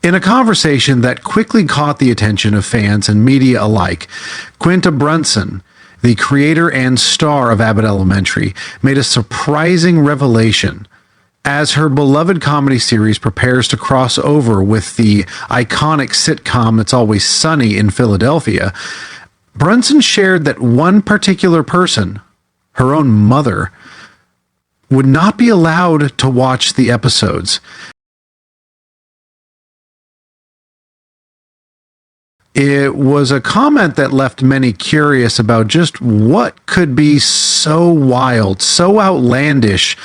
In a conversation that quickly caught the attention of fans and media alike, Quinta Brunson, the creator and star of Abbott Elementary, made a surprising revelation. As her beloved comedy series prepares to cross over with the iconic sitcom It's Always Sunny in Philadelphia, Brunson shared that one particular person, her own mother, would not be allowed to watch the episodes. It was a comment that left many curious about just what could be so wild, so outlandish,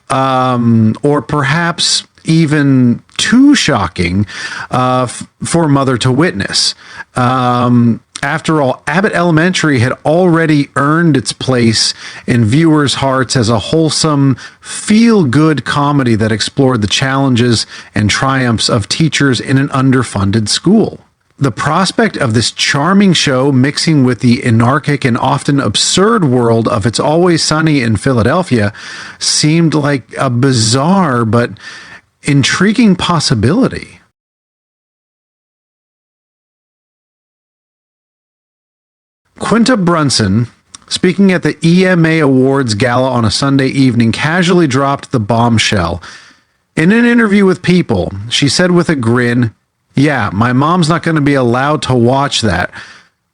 or perhaps even too shocking for a mother to witness. After all, Abbott Elementary had already earned its place in viewers' hearts as a wholesome, feel-good comedy that explored the challenges and triumphs of teachers in an underfunded school. The prospect of this charming show mixing with the anarchic and often absurd world of It's Always Sunny in Philadelphia seemed like a bizarre but intriguing possibility. Quinta Brunson, speaking at the EMA Awards Gala on a Sunday evening, casually dropped the bombshell. In an interview with People, she said with a grin, "Yeah, my mom's not going to be allowed to watch that,"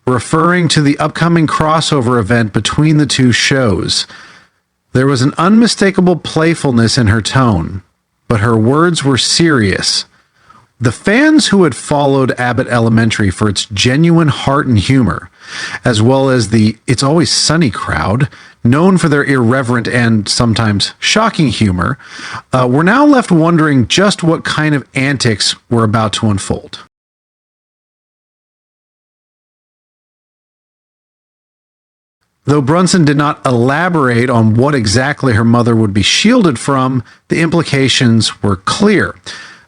referring to the upcoming crossover event between the two shows. There was an unmistakable playfulness in her tone, but her words were serious. The fans who had followed Abbott Elementary for its genuine heart and humor, as well as the It's Always Sunny crowd, known for their irreverent and sometimes shocking humor, were now left wondering just what kind of antics were about to unfold. Though Brunson did not elaborate on what exactly her mother would be shielded from, the implications were clear.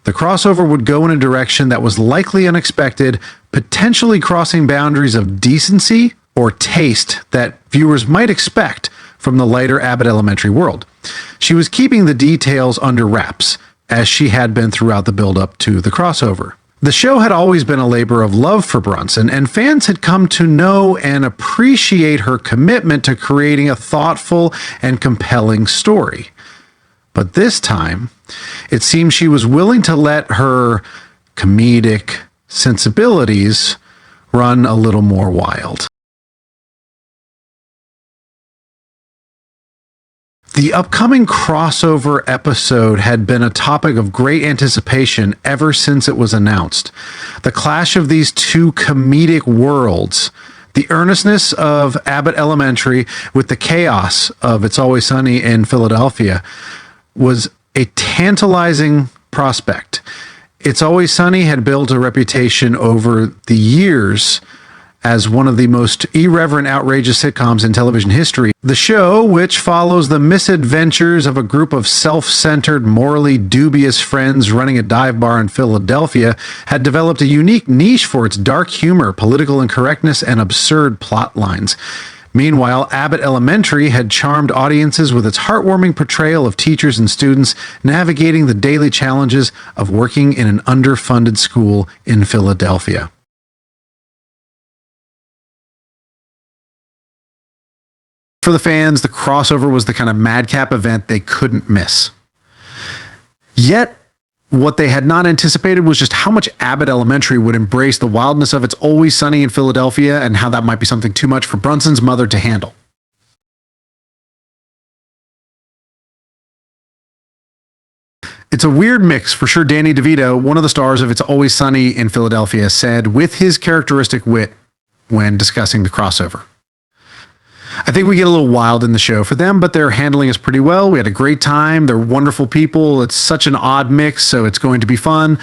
The crossover would go in a direction that was likely unexpected, potentially crossing boundaries of decency or taste that viewers might expect from the lighter Abbott Elementary world. She was keeping the details under wraps, as she had been throughout the build-up to the crossover. The show had always been a labor of love for Brunson, and fans had come to know and appreciate her commitment to creating a thoughtful and compelling story. But this time, it seemed she was willing to let her comedic sensibilities run a little more wild. The upcoming crossover episode had been a topic of great anticipation ever since it was announced. The clash of these two comedic worlds, the earnestness of Abbott Elementary with the chaos of It's Always Sunny in Philadelphia, was a tantalizing prospect. It's Always Sunny had built a reputation over the years as one of the most irreverent, outrageous sitcoms in television history. The show, which follows the misadventures of a group of self-centered, morally dubious friends running a dive bar in Philadelphia, had developed a unique niche for its dark humor, political incorrectness, and absurd plot lines. Meanwhile, Abbott Elementary had charmed audiences with its heartwarming portrayal of teachers and students navigating the daily challenges of working in an underfunded school in Philadelphia. For the fans, the crossover was the kind of madcap event they couldn't miss. Yet, what they had not anticipated was just how much Abbott Elementary would embrace the wildness of It's Always Sunny in Philadelphia, and how that might be something too much for Brunson's mother to handle. It's a weird mix, for sure. Danny DeVito, one of the stars of It's Always Sunny in Philadelphia, said with his characteristic wit when discussing the crossover, "I think we get a little wild in the show for them, but they're handling us pretty well. We had a great time. They're wonderful people. It's such an odd mix, so it's going to be fun."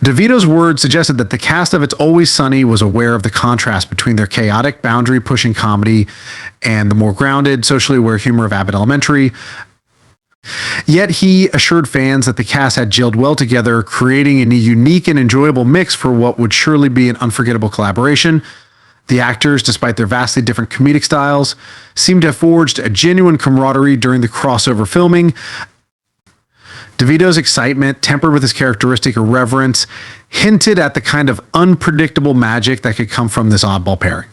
DeVito's words suggested that the cast of It's Always Sunny was aware of the contrast between their chaotic, boundary-pushing comedy and the more grounded, socially aware humor of Abbott Elementary. Yet he assured fans that the cast had gelled well together, creating a unique and enjoyable mix for what would surely be an unforgettable collaboration. The actors, despite their vastly different comedic styles, seemed to have forged a genuine camaraderie during the crossover filming. DeVito's excitement, tempered with his characteristic irreverence, hinted at the kind of unpredictable magic that could come from this oddball pairing.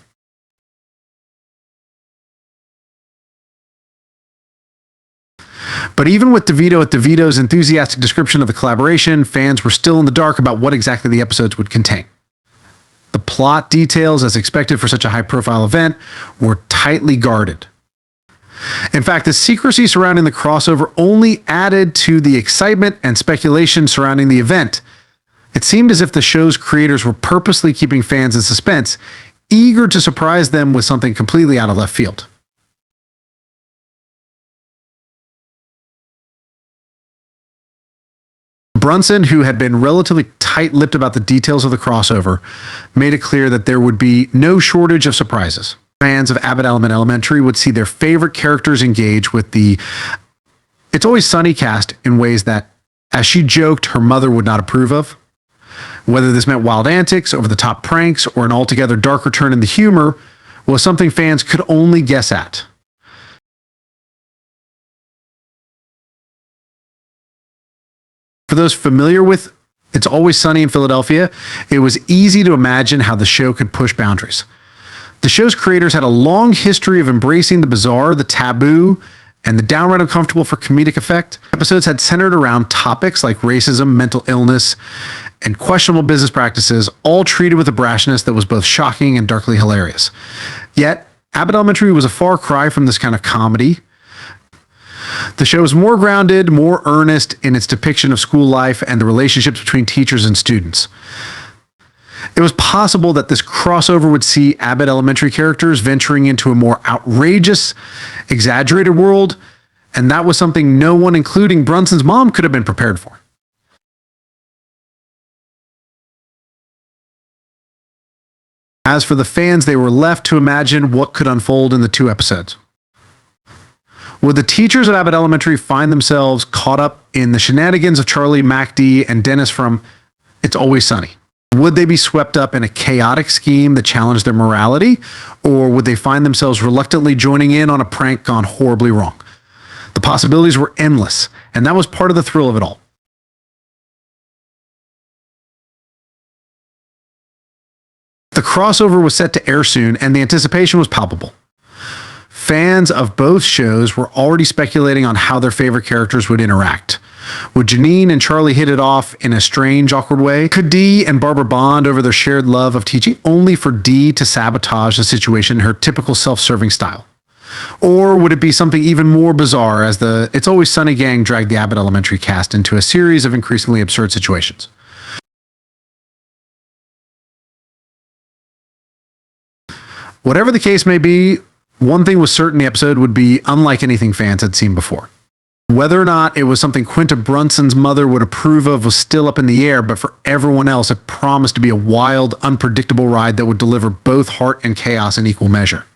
But even with DeVito at DeVito's enthusiastic description of the collaboration, fans were still in the dark about what exactly the episodes would contain. The plot details, as expected for such a high-profile event, were tightly guarded. In fact, the secrecy surrounding the crossover only added to the excitement and speculation surrounding the event. It seemed as if the show's creators were purposely keeping fans in suspense, eager to surprise them with something completely out of left field. Brunson, who had been relatively tight-lipped about the details of the crossover, made it clear that there would be no shortage of surprises. Fans of Abbott Elementary would see their favorite characters engage with the It's Always Sunny cast in ways that, as she joked, her mother would not approve of. Whether this meant wild antics, over-the-top pranks, or an altogether darker turn in the humor was something fans could only guess at. For those familiar with It's Always Sunny in Philadelphia, it was easy to imagine how the show could push boundaries. The show's creators had a long history of embracing the bizarre, the taboo, and the downright uncomfortable for comedic effect. Episodes had centered around topics like racism, mental illness, and questionable business practices, all treated with a brashness that was both shocking and darkly hilarious. Yet, Abbott Elementary was a far cry from this kind of comedy. The show is more grounded, more earnest in its depiction of school life and the relationships between teachers and students. It was possible that this crossover would see Abbott Elementary characters venturing into a more outrageous, exaggerated world, and that was something no one, including Brunson's mom, could have been prepared for. As for the fans, they were left to imagine what could unfold in the two episodes. Would the teachers at Abbott Elementary find themselves caught up in the shenanigans of Charlie, MacD, and Dennis from It's Always Sunny? Would they be swept up in a chaotic scheme that challenged their morality? Or would they find themselves reluctantly joining in on a prank gone horribly wrong? The possibilities were endless, and that was part of the thrill of it all. The crossover was set to air soon, and the anticipation was palpable. Fans of both shows were already speculating on how their favorite characters would interact. Would Janine and Charlie hit it off in a strange, awkward way? Could Dee and Barbara bond over their shared love of teaching, only for Dee to sabotage the situation in her typical self-serving style? Or would it be something even more bizarre as the It's Always Sunny gang dragged the Abbott Elementary cast into a series of increasingly absurd situations? Whatever the case may be, one thing was certain: the episode would be unlike anything fans had seen before. Whether or not it was something Quinta Brunson's mother would approve of was still up in the air, but for everyone else, it promised to be a wild, unpredictable ride that would deliver both heart and chaos in equal measure.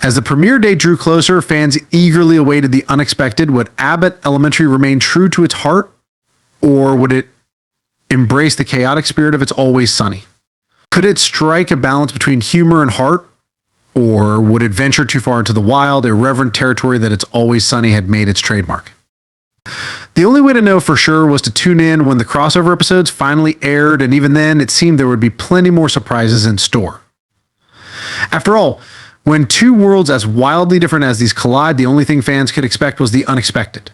As the premiere date drew closer, fans eagerly awaited the unexpected. Would Abbott Elementary remain true to its heart, or would it embrace the chaotic spirit of It's Always Sunny? Could it strike a balance between humor and heart, or would it venture too far into the wild, irreverent territory that It's Always Sunny had made its trademark? The only way to know for sure was to tune in when the crossover episodes finally aired, and even then, it seemed there would be plenty more surprises in store. After all, when two worlds as wildly different as these collide, the only thing fans could expect was the unexpected.